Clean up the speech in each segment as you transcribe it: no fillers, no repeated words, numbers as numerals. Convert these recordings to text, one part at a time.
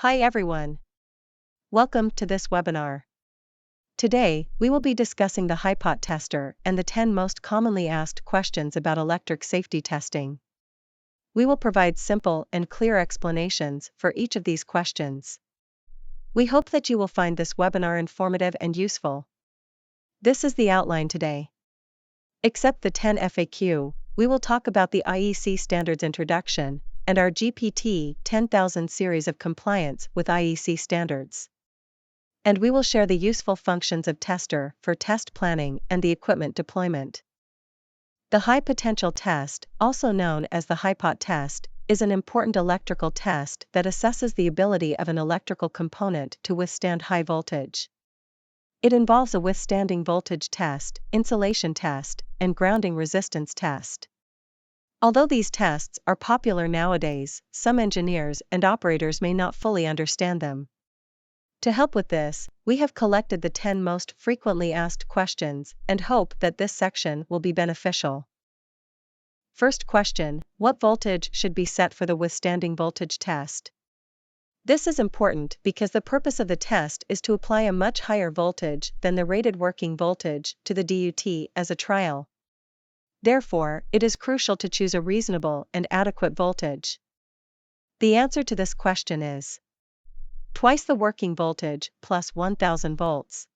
Hi everyone. Welcome to this webinar. Today, we will be discussing the Hipot tester and the 10 most commonly asked questions about electric safety testing. We will provide simple and clear explanations for each of these questions. We hope that you will find this webinar informative and useful. This is the outline today. Except the 10 FAQ, we will talk about the IEC standards introduction and our GPT 10,000 series of compliance with IEC standards. And we will share the useful functions of tester for test planning and the equipment deployment. The high potential test, also known as the Hipot test, is an important electrical test that assesses the ability of an electrical component to withstand high voltage. It involves a withstanding voltage test, insulation test, and grounding resistance test. Although these tests are popular nowadays, some engineers and operators may not fully understand them. To help with this, we have collected the 10 most frequently asked questions and hope that this section will be beneficial. First question: what voltage should be set for the withstanding voltage test? This is important because the purpose of the test is to apply a much higher voltage than the rated working voltage to the DUT as a trial. Therefore, it is crucial to choose a reasonable and adequate voltage. The answer to this question is twice the working voltage plus 1000 volts.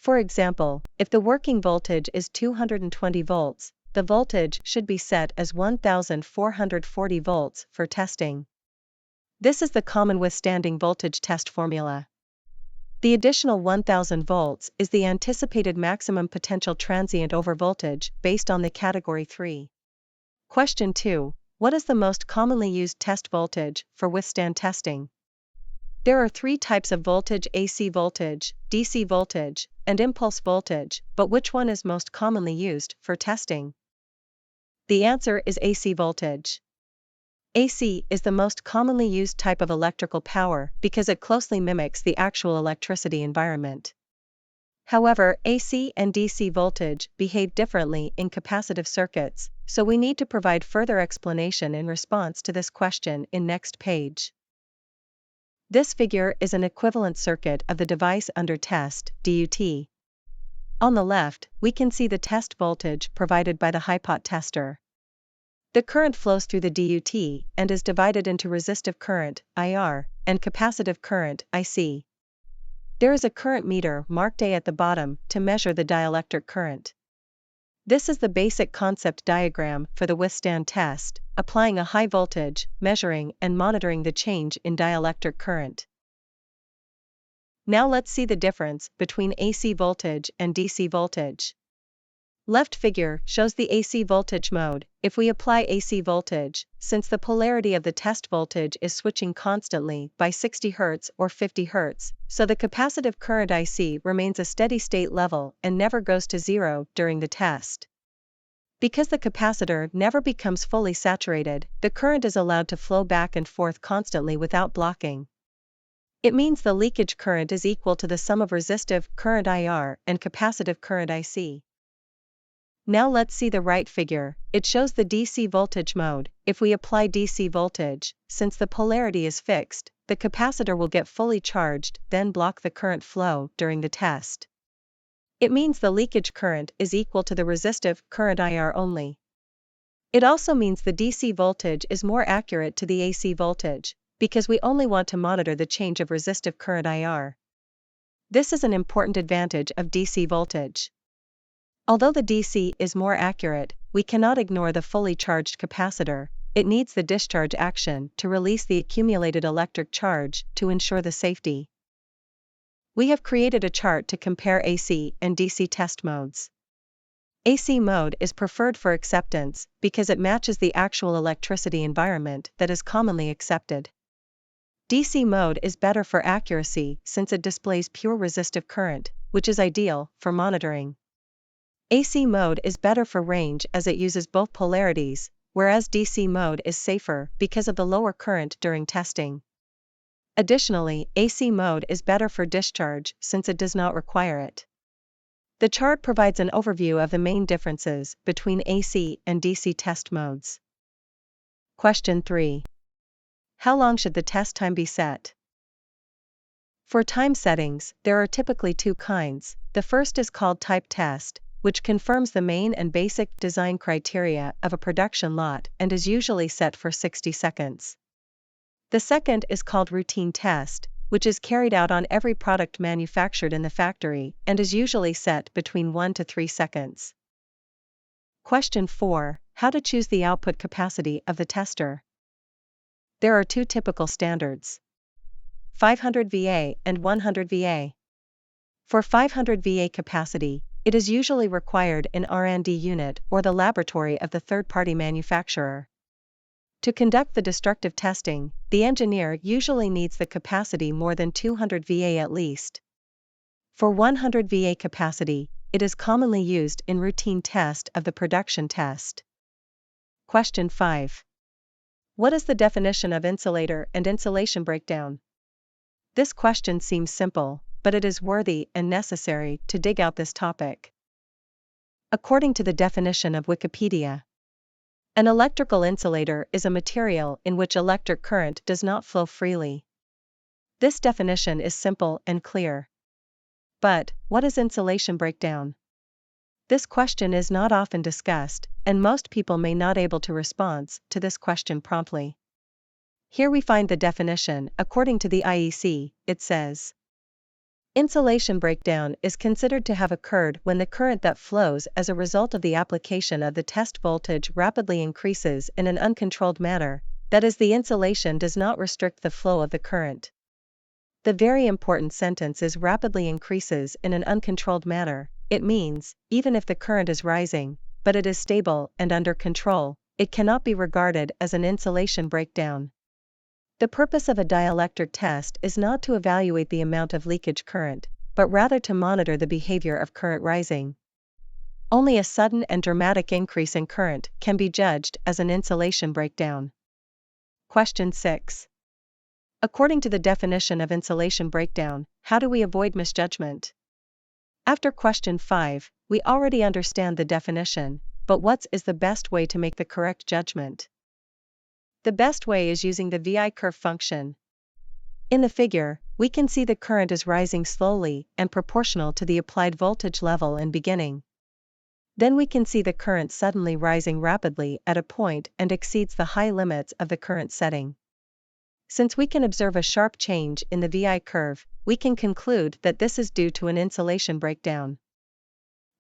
For example, if the working voltage is 220 volts, the voltage should be set as 1440 volts for testing. This is the common withstanding voltage test formula. The additional 1000 volts is the anticipated maximum potential transient overvoltage based on the Category 3. Question 2. What is the most commonly used test voltage for withstand testing? There are 3 types of voltage: AC voltage, DC voltage, and impulse voltage, but which one is most commonly used for testing? The answer is AC voltage. AC is the most commonly used type of electrical power because it closely mimics the actual electricity environment. However, AC and DC voltage behave differently in capacitive circuits, so we need to provide further explanation in response to this question in next page. This figure is an equivalent circuit of the device under test, DUT. On the left, we can see the test voltage provided by the Hipot tester. The current flows through the DUT and is divided into resistive current, IR, and capacitive current, IC. There is a current meter marked A at the bottom to measure the dielectric current. This is the basic concept diagram for the withstand test, applying a high voltage, measuring and monitoring the change in dielectric current. Now let's see the difference between AC voltage and DC voltage. Left figure shows the AC voltage mode. If we apply AC voltage, since the polarity of the test voltage is switching constantly by 60 Hz or 50 Hz, so the capacitive current IC remains a steady state level and never goes to zero during the test. Because the capacitor never becomes fully saturated, the current is allowed to flow back and forth constantly without blocking. It means the leakage current is equal to the sum of resistive current IR and capacitive current IC. Now let's see the right figure. It shows the DC voltage mode. If we apply DC voltage, since the polarity is fixed, the capacitor will get fully charged, then block the current flow during the test. It means the leakage current is equal to the resistive current IR only. It also means the DC voltage is more accurate to the AC voltage, because we only want to monitor the change of resistive current IR. This is an important advantage of DC voltage. Although the DC is more accurate, we cannot ignore the fully charged capacitor. It needs the discharge action to release the accumulated electric charge to ensure the safety. We have created a chart to compare AC and DC test modes. AC mode is preferred for acceptance because it matches the actual electricity environment that is commonly accepted. DC mode is better for accuracy since it displays pure resistive current, which is ideal for monitoring. AC mode is better for range as it uses both polarities, whereas DC mode is safer because of the lower current during testing. Additionally, AC mode is better for discharge since it does not require it. The chart provides an overview of the main differences between AC and DC test modes. Question 3. How long should the test time be set? For time settings, there are typically two kinds. The first is called type test, which confirms the main and basic design criteria of a production lot and is usually set for 60 seconds. The second is called routine test, which is carried out on every product manufactured in the factory and is usually set between 1 to 3 seconds. Question 4. How to choose the output capacity of the tester? There are two typical standards: 500 VA and 100 VA. For 500 VA capacity, it is usually required in R&D unit or the laboratory of the third-party manufacturer. To conduct the destructive testing, the engineer usually needs the capacity more than 200 VA at least. For 100 VA capacity, it is commonly used in routine test of the production test. Question 5. What is the definition of insulator and insulation breakdown? This question seems simple, but it is worthy and necessary to dig out this topic. According to the definition of Wikipedia, an electrical insulator is a material in which electric current does not flow freely. This definition is simple and clear. But, what is insulation breakdown? This question is not often discussed, and most people may not able to respond to this question promptly. Here we find the definition. According to the IEC, it says, insulation breakdown is considered to have occurred when the current that flows as a result of the application of the test voltage rapidly increases in an uncontrolled manner, that is, the insulation does not restrict the flow of the current. The very important sentence is rapidly increases in an uncontrolled manner. It means, even if the current is rising, but it is stable and under control, it cannot be regarded as an insulation breakdown. The purpose of a dielectric test is not to evaluate the amount of leakage current, but rather to monitor the behavior of current rising. Only a sudden and dramatic increase in current can be judged as an insulation breakdown. Question 6. According to the definition of insulation breakdown, how do we avoid misjudgment? After question 5, we already understand the definition, but what is the best way to make the correct judgment? The best way is using the VI curve function. In the figure, we can see the current is rising slowly and proportional to the applied voltage level in beginning. Then we can see the current suddenly rising rapidly at a point and exceeds the high limits of the current setting. Since we can observe a sharp change in the VI curve, we can conclude that this is due to an insulation breakdown.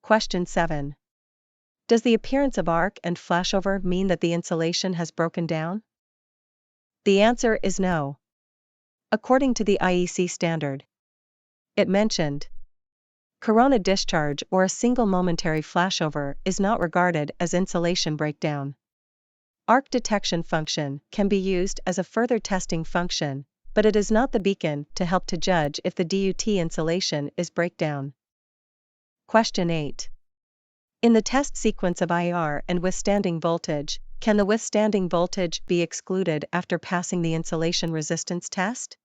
Question 7. Does the appearance of arc and flashover mean that the insulation has broken down? The answer is no. According to the IEC standard, it mentioned, corona discharge or a single momentary flashover is not regarded as insulation breakdown. Arc detection function can be used as a further testing function, but it is not the beacon to help to judge if the DUT insulation is breakdown. Question 8. In the test sequence of IR and withstanding voltage, can the withstanding voltage be excluded after passing the insulation resistance test?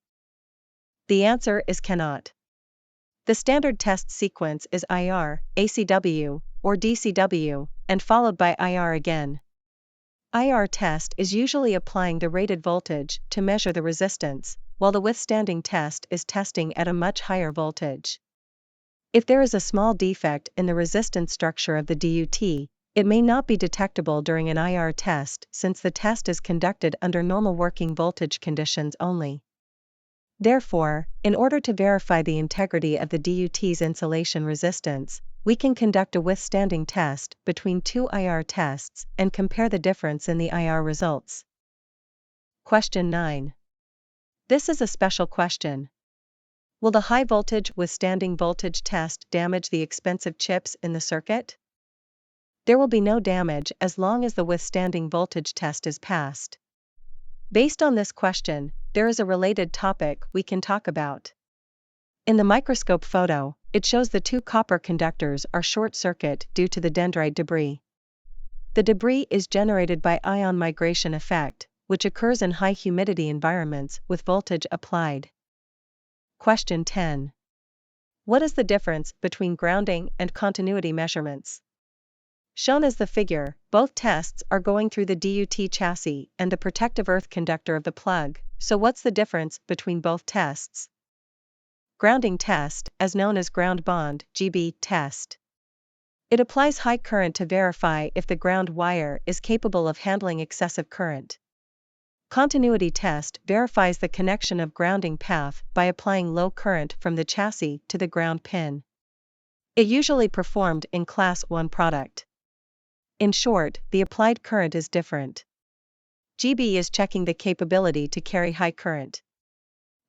The answer is cannot. The standard test sequence is IR, ACW, or DCW, and followed by IR again. IR test is usually applying the rated voltage to measure the resistance, while the withstanding test is testing at a much higher voltage. If there is a small defect in the resistance structure of the DUT, it may not be detectable during an IR test since the test is conducted under normal working voltage conditions only. Therefore, in order to verify the integrity of the DUT's insulation resistance, we can conduct a withstanding test between two IR tests and compare the difference in the IR results. Question 9. This is a special question. Will the high voltage withstanding voltage test damage the expensive chips in the circuit? There will be no damage as long as the withstanding voltage test is passed. Based on this question, there is a related topic we can talk about. In the microscope photo, it shows the two copper conductors are short-circuit due to the dendrite debris. The debris is generated by ion migration effect, which occurs in high humidity environments with voltage applied. Question 10. What is the difference between grounding and continuity measurements? Shown as the figure, both tests are going through the DUT chassis and the protective earth conductor of the plug, so what's the difference between both tests? Grounding test, as known as ground bond (GB) test. It applies high current to verify if the ground wire is capable of handling excessive current. Continuity test verifies the connection of grounding path by applying low current from the chassis to the ground pin. It usually performed in Class 1 product. In short, the applied current is different. GB is checking the capability to carry high current.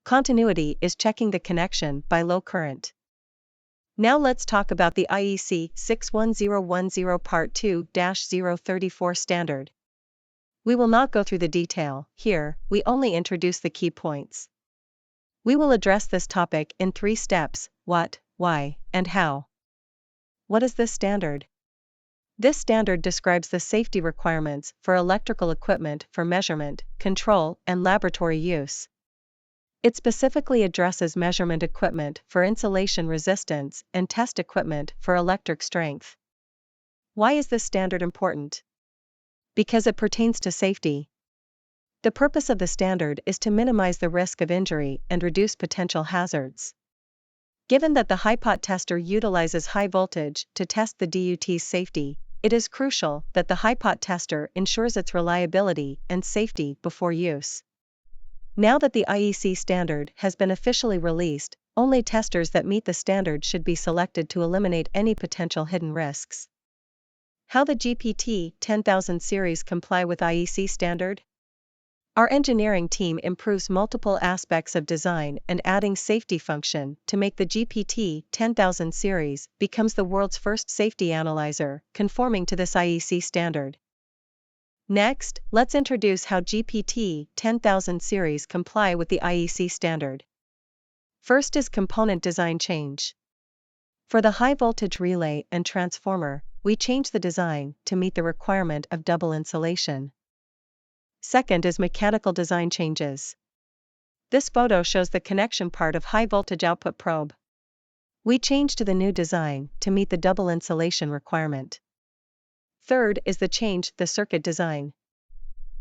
Continuity is checking the connection by low current. Now let's talk about the IEC 61010 Part 2-034 standard. We will not go through the detail here, we only introduce the key points. We will address this topic in 3 steps: what, why, and how. What is this standard? This standard describes the safety requirements for electrical equipment for measurement, control, and laboratory use. It specifically addresses measurement equipment for insulation resistance and test equipment for electric strength. Why is this standard important? Because it pertains to safety. The purpose of the standard is to minimize the risk of injury and reduce potential hazards. Given that the Hipot tester utilizes high voltage to test the DUT's safety, it is crucial that the Hipot tester ensures its reliability and safety before use. Now that the IEC standard has been officially released, only testers that meet the standard should be selected to eliminate any potential hidden risks. How the GPT 10000 series comply with IEC standard? Our engineering team improves multiple aspects of design and adding safety function to make the GPT 10000 series becomes the world's first safety analyzer, conforming to this IEC standard. Next, let's introduce how GPT 10000 series comply with the IEC standard. First is component design change. For the high voltage relay and transformer, we change the design to meet the requirement of double insulation. Second is mechanical design changes. This photo shows the connection part of high voltage output probe. We change to the new design to meet the double insulation requirement. Third is the circuit design.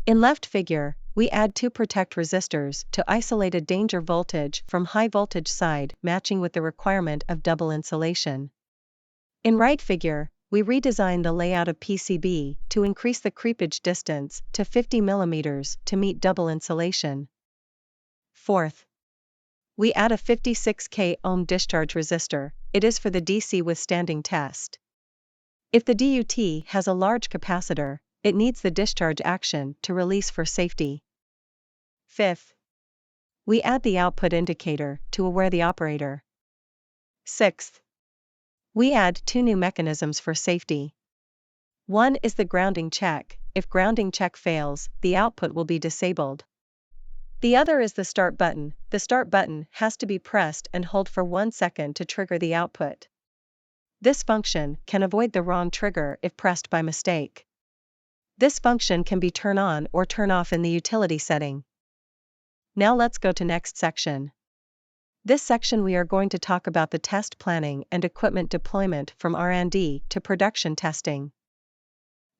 In left figure, we add 2 protect resistors to isolate a danger voltage from high voltage side matching with the requirement of double insulation. In right figure, we redesign the layout of PCB to increase the creepage distance to 50 mm to meet double insulation. Fourth, we add a 56k ohm discharge resistor. It is for the DC withstanding test. If the DUT has a large capacitor, it needs the discharge action to release for safety. Fifth, we add the output indicator to aware the operator. Sixth, we add 2 new mechanisms for safety. One is the grounding check. If grounding check fails, the output will be disabled. The other is the start button. The start button has to be pressed and hold for 1 second to trigger the output. This function can avoid the wrong trigger if pressed by mistake. This function can be turn on or turn off in the utility setting. Now let's go to next section. This section we are going to talk about the test planning and equipment deployment from R&D to production testing.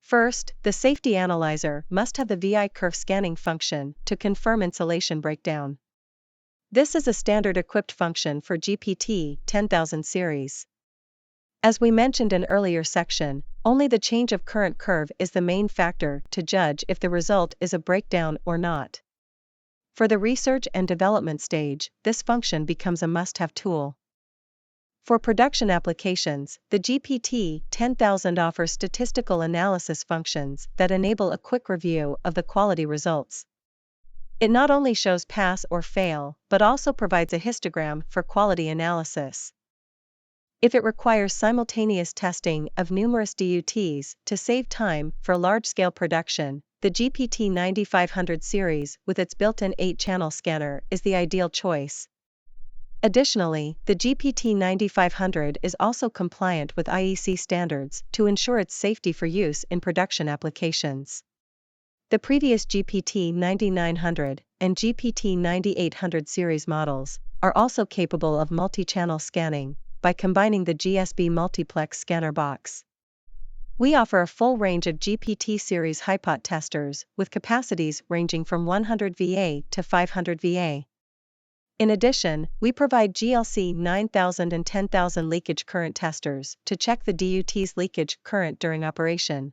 First, the safety analyzer must have the VI curve scanning function to confirm insulation breakdown. This is a standard equipped function for GPT 10000 series. As we mentioned in earlier section, only the change of current curve is the main factor to judge if the result is a breakdown or not. For the research and development stage, this function becomes a must-have tool. For production applications, the GPT 10000 offers statistical analysis functions that enable a quick review of the quality results. It not only shows pass or fail, but also provides a histogram for quality analysis. If it requires simultaneous testing of numerous DUTs to save time for large-scale production, the GPT 9500 series with its built-in 8-channel scanner is the ideal choice. Additionally, the GPT 9500 is also compliant with IEC standards to ensure its safety for use in production applications. The previous GPT 9900 and GPT 9800 series models are also capable of multi-channel scanning by combining the GSB multiplex scanner box. We offer a full range of GPT series Hipot testers with capacities ranging from 100 VA to 500 VA. In addition, we provide GLC 9000 and 10,000 leakage current testers to check the DUT's leakage current during operation.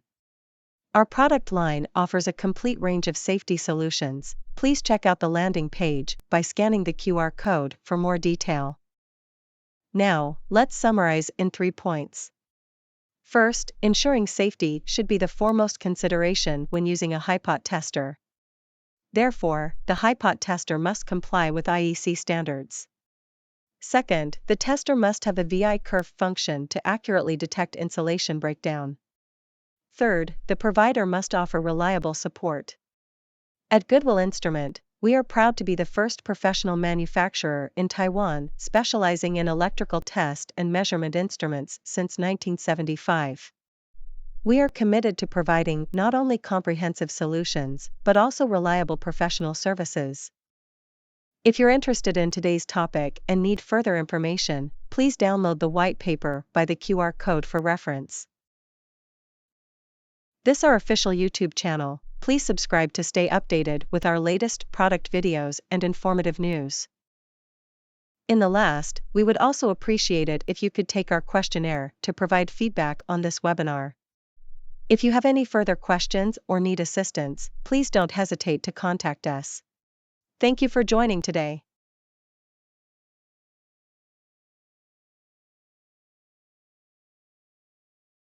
Our product line offers a complete range of safety solutions. Please check out the landing page by scanning the QR code for more detail. Now, let's summarize in 3 points. First, ensuring safety should be the foremost consideration when using a Hipot tester. Therefore, the Hipot tester must comply with IEC standards. Second, the tester must have a VI curve function to accurately detect insulation breakdown. Third, the provider must offer reliable support. At Goodwill Instrument, we are proud to be the first professional manufacturer in Taiwan specializing in electrical test and measurement instruments since 1975. We are committed to providing not only comprehensive solutions but also reliable professional services. If you're interested in today's topic and need further information, please download the white paper by the QR code for reference. This is our official YouTube channel. Please subscribe to stay updated with our latest product videos and informative news. In the last, we would also appreciate it if you could take our questionnaire to provide feedback on this webinar. If you have any further questions or need assistance, please don't hesitate to contact us. Thank you for joining today.